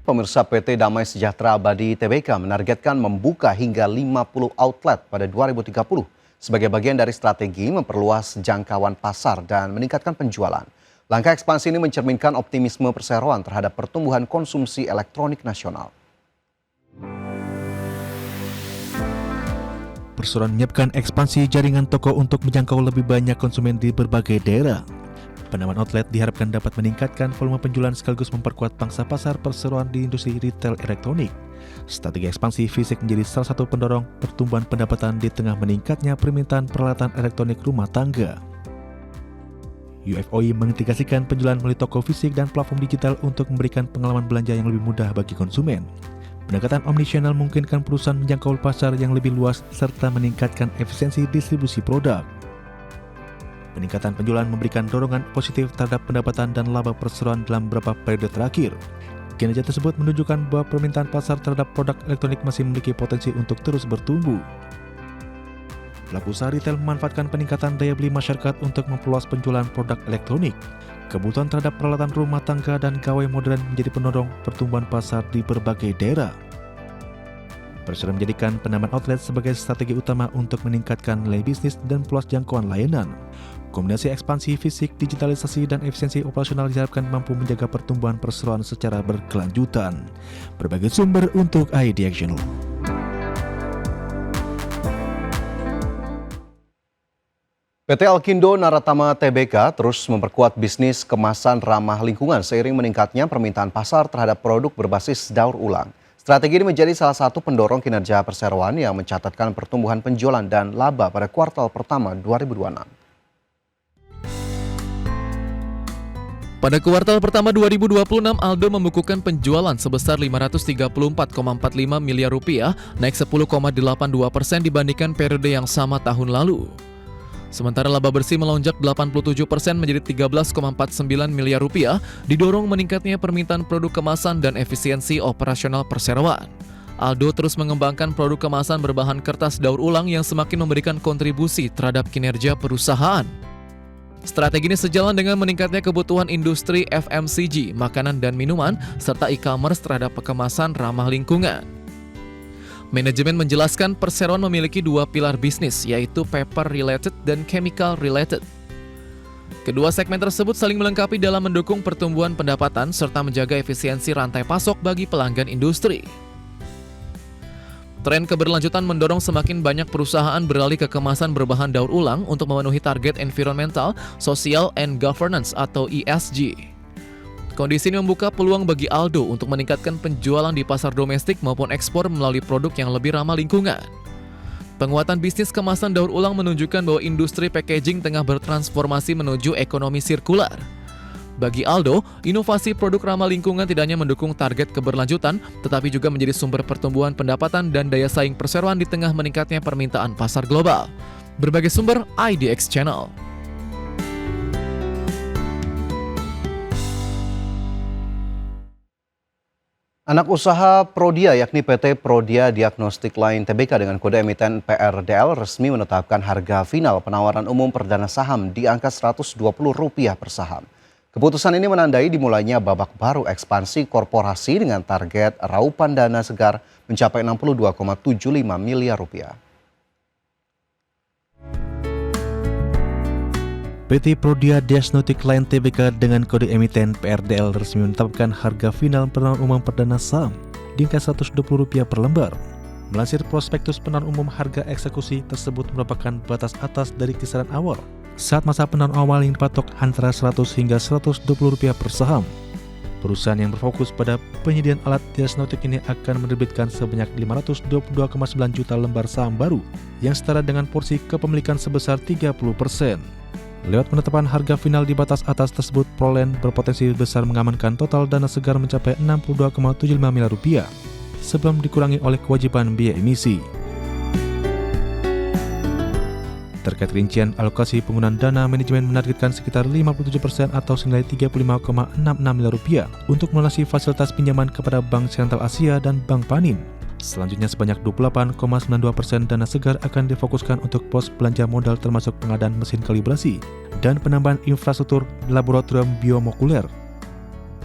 pemirsa PT Damai Sejahtera Abadi Tbk menargetkan membuka hingga 50 outlet pada 2030 sebagai bagian dari strategi memperluas jangkauan pasar dan meningkatkan penjualan. Langkah ekspansi ini mencerminkan optimisme perseroan terhadap pertumbuhan konsumsi elektronik nasional. Perseroan menyiapkan ekspansi jaringan toko untuk menjangkau lebih banyak konsumen di berbagai daerah. Penambahan outlet diharapkan dapat meningkatkan volume penjualan sekaligus memperkuat pangsa pasar perseroan di industri retail elektronik. Strategi ekspansi fisik menjadi salah satu pendorong pertumbuhan pendapatan di tengah meningkatnya permintaan peralatan elektronik rumah tangga. UFOI mengintegrasikan penjualan melalui toko fisik dan platform digital untuk memberikan pengalaman belanja yang lebih mudah bagi konsumen. Pendekatan omnichannel memungkinkan perusahaan menjangkau pasar yang lebih luas serta meningkatkan efisiensi distribusi produk. Peningkatan penjualan memberikan dorongan positif terhadap pendapatan dan laba perseroan dalam beberapa periode terakhir. Kinerja tersebut menunjukkan bahwa permintaan pasar terhadap produk elektronik masih memiliki potensi untuk terus bertumbuh. Pelaku usaha retail memanfaatkan peningkatan daya beli masyarakat untuk memperluas penjualan produk elektronik. Kebutuhan terhadap peralatan rumah tangga dan gawai modern menjadi pendorong pertumbuhan pasar di berbagai daerah. Perseroan menjadikan penambahan outlet sebagai strategi utama untuk meningkatkan nilai bisnis dan perluas jangkauan layanan. Kombinasi ekspansi fisik, digitalisasi, dan efisiensi operasional diharapkan mampu menjaga pertumbuhan perseroan secara berkelanjutan. Berbagai sumber untuk ID Action. PT Alkindo Naratama Tbk terus memperkuat bisnis kemasan ramah lingkungan seiring meningkatnya permintaan pasar terhadap produk berbasis daur ulang. Strategi ini menjadi salah satu pendorong kinerja perseroan yang mencatatkan pertumbuhan penjualan dan laba pada kuartal pertama 2026. Pada kuartal pertama 2026, Aldo membukukan penjualan sebesar Rp534,45 miliar, naik 10,82% dibandingkan periode yang sama tahun lalu. Sementara laba bersih melonjak 87% menjadi Rp13,49 miliar, didorong meningkatnya permintaan produk kemasan dan efisiensi operasional perseroan. Aldo terus mengembangkan produk kemasan berbahan kertas daur ulang yang semakin memberikan kontribusi terhadap kinerja perusahaan. Strategi ini sejalan dengan meningkatnya kebutuhan industri FMCG, makanan dan minuman, serta e-commerce terhadap kemasan ramah lingkungan. Manajemen menjelaskan perseroan memiliki dua pilar bisnis, yaitu paper-related dan chemical-related. Kedua segmen tersebut saling melengkapi dalam mendukung pertumbuhan pendapatan serta menjaga efisiensi rantai pasok bagi pelanggan industri. Tren keberlanjutan mendorong semakin banyak perusahaan beralih ke kemasan berbahan daur ulang untuk memenuhi target environmental, social, and governance atau ESG. Kondisi ini membuka peluang bagi Aldo untuk meningkatkan penjualan di pasar domestik maupun ekspor melalui produk yang lebih ramah lingkungan. Penguatan bisnis kemasan daur ulang menunjukkan bahwa industri packaging tengah bertransformasi menuju ekonomi sirkular. Bagi Aldo, inovasi produk ramah lingkungan tidak hanya mendukung target keberlanjutan, tetapi juga menjadi sumber pertumbuhan pendapatan dan daya saing perseroan di tengah meningkatnya permintaan pasar global. Berbagai sumber IDX Channel. Anak usaha Prodia yakni PT Prodia Diagnostic Line Tbk dengan kode emiten PRDL resmi menetapkan harga final penawaran umum perdana saham di angka Rp120 per saham. Keputusan ini menandai dimulainya babak baru ekspansi korporasi dengan target raupan dana segar mencapai Rp62,75 miliar. PT Prodia Diagnostic Line Tbk dengan kode emiten PRDL resmi menetapkan harga final penawaran umum perdana saham di angka Rp120 per lembar. Melansir prospektus penawaran umum, harga eksekusi tersebut merupakan batas atas dari kisaran awal saat masa penawaran awal yang dipatok antara Rp100 hingga Rp120 per saham. Perusahaan yang berfokus pada penyediaan alat diagnostik ini akan menerbitkan sebanyak 522,9 juta lembar saham baru yang setara dengan porsi kepemilikan sebesar 30%. Lewat penetapan harga final di batas atas tersebut, Prolen berpotensi besar mengamankan total dana segar mencapai Rp62,75 miliar sebelum dikurangi oleh kewajiban biaya emisi. Terkait rincian alokasi penggunaan dana, manajemen menargetkan sekitar 57% atau senilai Rp35,66 miliar untuk melunasi fasilitas pinjaman kepada Bank Sentral Asia dan Bank Panin. Selanjutnya sebanyak 28,92% dana segar akan difokuskan untuk pos belanja modal termasuk pengadaan mesin kalibrasi dan penambahan infrastruktur laboratorium biomolekuler.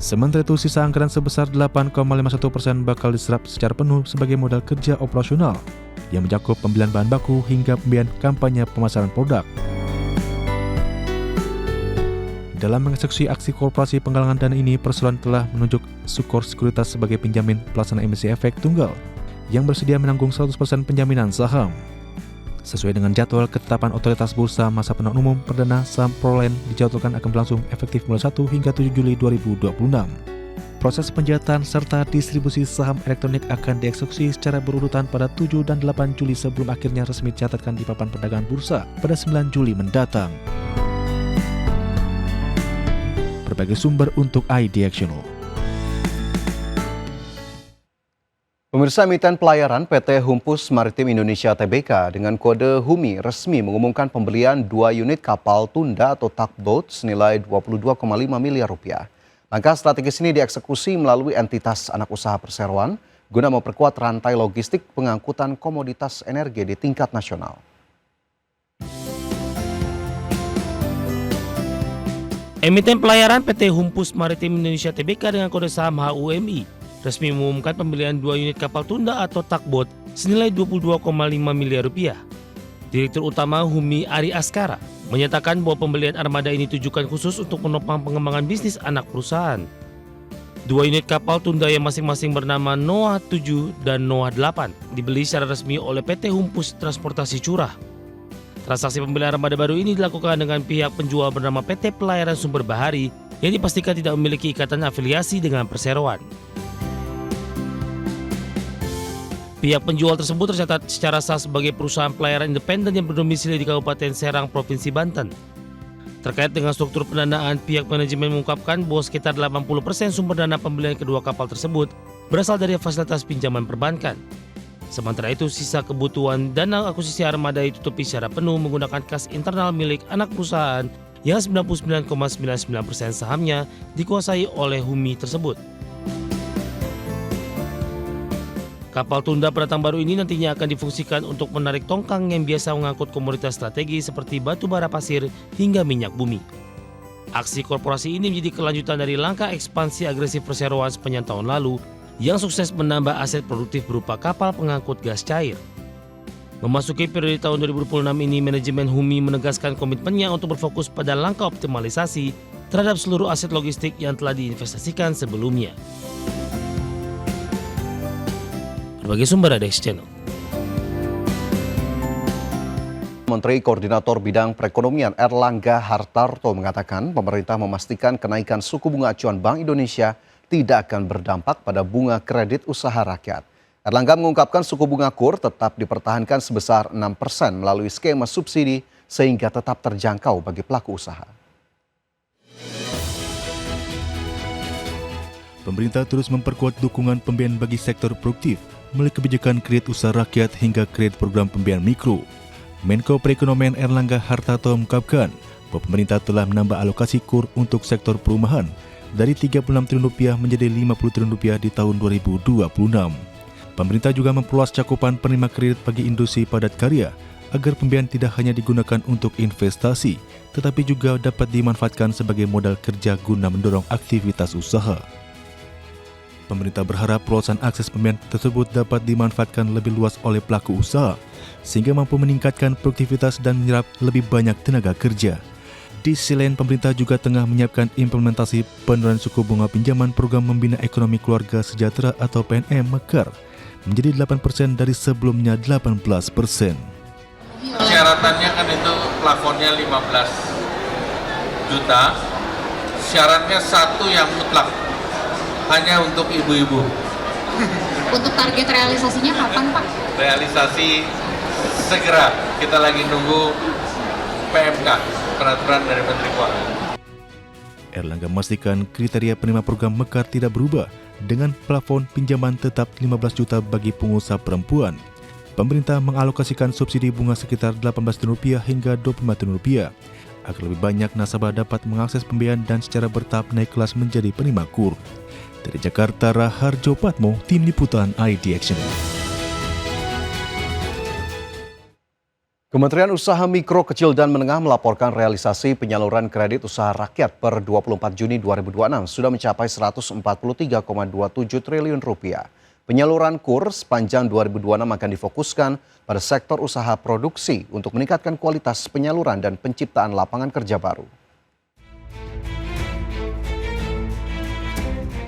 Sementara itu, sisa anggaran sebesar 8,51% bakal diserap secara penuh sebagai modal kerja operasional yang mencakup pembelian bahan baku hingga pembiayaan kampanye pemasaran produk. Dalam mengeksekusi aksi korporasi penggalangan dana ini, Perseroan telah menunjuk Sukor Sekuritas sebagai penjamin pelaksana emisi efek tunggal yang bersedia menanggung 100% penjaminan saham. Sesuai dengan jadwal ketetapan Otoritas Bursa, masa penawaran umum perdana saham Proline dijadwalkan akan berlangsung efektif mulai 1 hingga 7 Juli 2026. Proses penjahatan serta distribusi saham elektronik akan dieksekusi secara berurutan pada 7 dan 8 Juli sebelum akhirnya resmi dicatatkan di papan perdagangan bursa pada 9 Juli mendatang. Berbagai sumber untuk iDirectional. Pemirsa, emiten pelayaran PT Humpus Maritim Indonesia Tbk dengan kode HUMI resmi mengumumkan pembelian 2 unit kapal tunda atau tugboat senilai 22,5 miliar rupiah. Langkah strategis ini dieksekusi melalui entitas anak usaha perseroan guna memperkuat rantai logistik pengangkutan komoditas energi di tingkat nasional. Emiten pelayaran PT Humpus Maritim Indonesia Tbk dengan kode saham HUMI resmi mengumumkan pembelian 2 unit kapal tunda atau tugboat senilai 22,5 miliar rupiah. Direktur Utama HUMI Ari Askara menyatakan bahwa pembelian armada ini ditujukan khusus untuk menopang pengembangan bisnis anak perusahaan. 2 unit kapal tunda yang masing-masing bernama Noah 7 dan Noah 8 dibeli secara resmi oleh PT Humpus Transportasi Curah. Transaksi pembelian armada baru ini dilakukan dengan pihak penjual bernama PT Pelayaran Sumber Bahari yang dipastikan tidak memiliki ikatan afiliasi dengan perseroan. Pihak penjual tersebut tercatat secara sah sebagai perusahaan pelayaran independen yang berdomisili di Kabupaten Serang, Provinsi Banten. Terkait dengan struktur pendanaan, pihak manajemen mengungkapkan bahwa sekitar 80% sumber dana pembelian kedua kapal tersebut berasal dari fasilitas pinjaman perbankan. Sementara itu, sisa kebutuhan dana akuisisi armada ditutupi secara penuh menggunakan kas internal milik anak perusahaan yang 99,99% sahamnya dikuasai oleh HUMI tersebut. Kapal tunda pendatang baru ini nantinya akan difungsikan untuk menarik tongkang yang biasa mengangkut komoditas strategi seperti batu bara pasir hingga minyak bumi. Aksi korporasi ini menjadi kelanjutan dari langkah ekspansi agresif perseroan sepanjang tahun lalu yang sukses menambah aset produktif berupa kapal pengangkut gas cair. Memasuki periode tahun 2026 ini, manajemen HUMI menegaskan komitmennya untuk berfokus pada langkah optimalisasi terhadap seluruh aset logistik yang telah diinvestasikan sebelumnya. Berbagai sumber ada di channel. Menteri Koordinator Bidang Perekonomian Erlangga Hartarto mengatakan pemerintah memastikan kenaikan suku bunga acuan Bank Indonesia tidak akan berdampak pada bunga kredit usaha rakyat. Erlangga mengungkapkan suku bunga KUR tetap dipertahankan sebesar 6% melalui skema subsidi sehingga tetap terjangkau bagi pelaku usaha. Pemerintah terus memperkuat dukungan pembiayaan bagi sektor produktif melalui kebijakan kredit usaha rakyat hingga kredit program pembiayaan mikro. Menko Perekonomian Erlangga Hartarto mengungkapkan bahwa pemerintah telah menambah alokasi KUR untuk sektor perumahan dari Rp36 triliun menjadi Rp50 triliun di tahun 2026. Pemerintah juga memperluas cakupan penerima kredit bagi industri padat karya agar pembiayaan tidak hanya digunakan untuk investasi, tetapi juga dapat dimanfaatkan sebagai modal kerja guna mendorong aktivitas usaha. Pemerintah berharap perluasan akses pembiayaan tersebut dapat dimanfaatkan lebih luas oleh pelaku usaha, sehingga mampu meningkatkan produktivitas dan menyerap lebih banyak tenaga kerja. Di sisi lain, pemerintah juga tengah menyiapkan implementasi penurunan suku bunga pinjaman program Membina Ekonomi Keluarga Sejahtera atau PNM Mekar menjadi 8% dari sebelumnya 18%. Syaratannya kan itu plafonnya 15 juta, syaratnya satu yang mutlak, hanya untuk ibu-ibu. Untuk target realisasinya kapan, Pak? Realisasi segera, kita lagi nunggu PMK, peraturan dari Menteri Keuangan. Erlangga memastikan kriteria penerima program Mekar tidak berubah dengan plafon pinjaman tetap 15 juta bagi pengusaha perempuan. Pemerintah mengalokasikan subsidi bunga sekitar Rp18 triliun hingga Rp25 triliun agar lebih banyak nasabah dapat mengakses pembiayaan dan secara bertahap naik kelas menjadi penerima KUR. Dari Jakarta, Raharjo Patmo, Tim Liputan iDirectional. Kementerian Usaha Mikro, Kecil, dan Menengah melaporkan realisasi penyaluran kredit usaha rakyat per 24 Juni 2026 sudah mencapai 143,27 triliun rupiah. Penyaluran KUR sepanjang 2026 akan difokuskan pada sektor usaha produksi untuk meningkatkan kualitas penyaluran dan penciptaan lapangan kerja baru.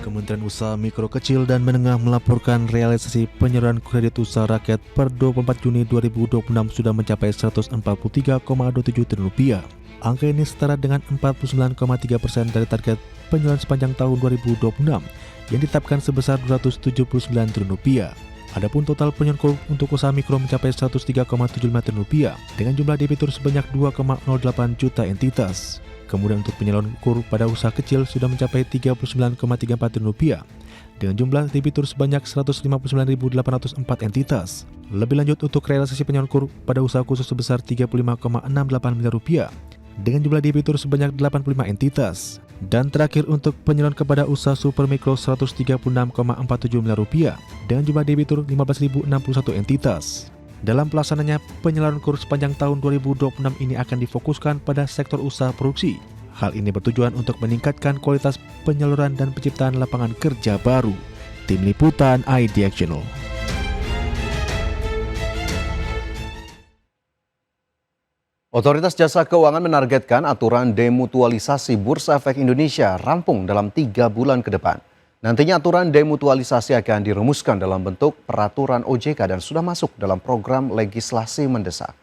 Kementerian Usaha Mikro, Kecil, dan Menengah melaporkan realisasi penyaluran kredit usaha rakyat per 24 Juni 2026 sudah mencapai 143,27 triliun rupiah. Angka ini setara dengan 49,3% dari target penyaluran sepanjang tahun 2026 yang ditetapkan sebesar 279 triliun rupiah. Adapun total penyaluran KUR untuk usaha mikro mencapai 103,75 triliun rupiah dengan jumlah debitur sebanyak 2,08 juta entitas. Kemudian untuk penyaluran KUR pada usaha kecil sudah mencapai 39,34 triliun rupiah dengan jumlah debitur sebanyak 159.804 entitas. Lebih lanjut untuk realisasi penyaluran KUR pada usaha khusus sebesar 35,68 miliar rupiah dengan jumlah debitur sebanyak 85 entitas. Dan terakhir untuk penyaluran kepada usaha super mikro 136,47 miliar rupiah dengan jumlah debitur 15.061 entitas. Dalam pelaksananya, penyaluran KUR sepanjang tahun 2026 ini akan difokuskan pada sektor usaha produksi. Hal ini bertujuan untuk meningkatkan kualitas penyaluran dan penciptaan lapangan kerja baru. Tim Liputan IDX Channel. Otoritas Jasa Keuangan menargetkan aturan demutualisasi Bursa Efek Indonesia rampung dalam 3 bulan ke depan. Nantinya aturan demutualisasi akan dirumuskan dalam bentuk peraturan OJK dan sudah masuk dalam program legislasi mendesak.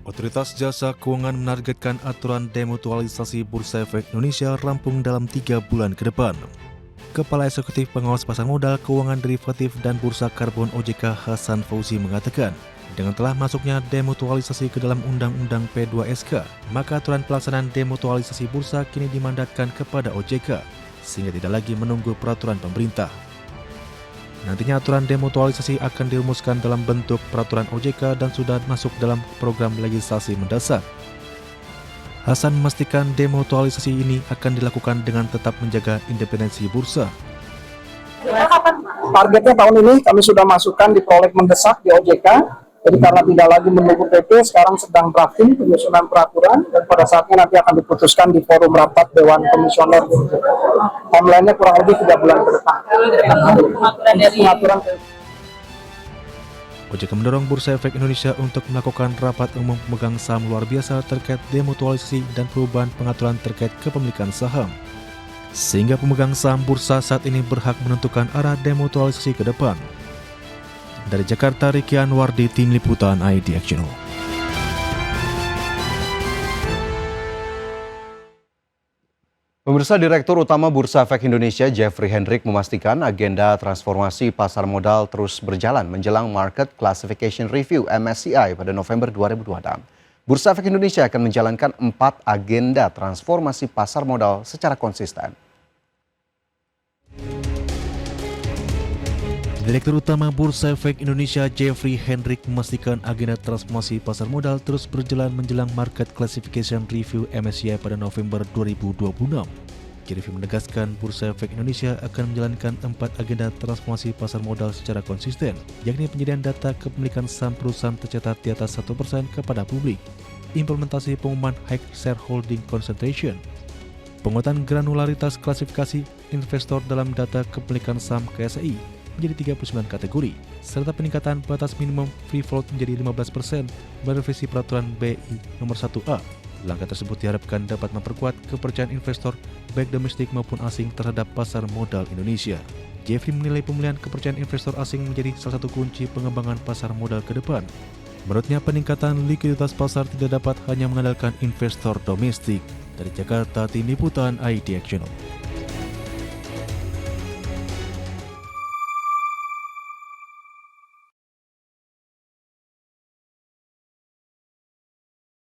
Otoritas Jasa Keuangan menargetkan aturan demutualisasi Bursa Efek Indonesia rampung dalam 3 bulan ke depan. Kepala Eksekutif Pengawas Pasar Modal, Keuangan Derivatif, dan Bursa Karbon OJK Hasan Fauzi mengatakan, dengan telah masuknya demutualisasi ke dalam Undang-Undang P2SK, maka aturan pelaksanaan demutualisasi bursa kini dimandatkan kepada OJK, sehingga tidak lagi menunggu peraturan pemerintah. Nantinya aturan demutualisasi akan dirumuskan dalam bentuk peraturan OJK dan sudah masuk dalam program legislasi mendesak. Hasan memastikan demutualisasi ini akan dilakukan dengan tetap menjaga independensi bursa. Targetnya tahun ini kami sudah masukkan di proleg mendesak di OJK. Jadi karena tidak lagi menunggu PP, sekarang sedang drafting penyusunan peraturan dan pada saatnya nanti akan diputuskan di forum rapat Dewan Komisioner. Timeline-nya kurang lebih 3 bulan ke depan. Pengaturan OJK mendorong Bursa Efek Indonesia untuk melakukan rapat umum pemegang saham luar biasa terkait demutualisasi dan perubahan pengaturan terkait kepemilikan saham. Sehingga pemegang saham bursa saat ini berhak menentukan arah demutualisasi ke depan. Dari Jakarta, Riki Anwar di Tim Liputan IDX Channel. Pemirsa, Direktur Utama Bursa Efek Indonesia Jeffrey Hendrik memastikan agenda transformasi pasar modal terus berjalan menjelang Market Classification Review MSCI pada November 2026. Bursa Efek Indonesia akan menjalankan 4 agenda transformasi pasar modal secara konsisten. Direktur Utama Bursa Efek Indonesia Jeffrey Hendrik memastikan agenda transformasi pasar modal terus berjalan menjelang Market Classification Review MSCI pada November 2026. Jeffrey menegaskan Bursa Efek Indonesia akan menjalankan 4 agenda transformasi pasar modal secara konsisten, yakni penyediaan data kepemilikan saham perusahaan tercatat di atas 1% kepada publik, implementasi pengumuman High Shareholding Concentration, penguatan granularitas klasifikasi investor dalam data kepemilikan saham KSI menjadi 39 kategori, serta peningkatan batas minimum free float menjadi 15% merevisi peraturan BI nomor 1A. Langkah tersebut diharapkan dapat memperkuat kepercayaan investor baik domestik maupun asing terhadap pasar modal Indonesia. Jeffrey menilai pemulihan kepercayaan investor asing menjadi salah satu kunci pengembangan pasar modal ke depan. Menurutnya, peningkatan likuiditas pasar tidak dapat hanya mengandalkan investor domestik. Dari Jakarta, Tim Liputan IDX Channel.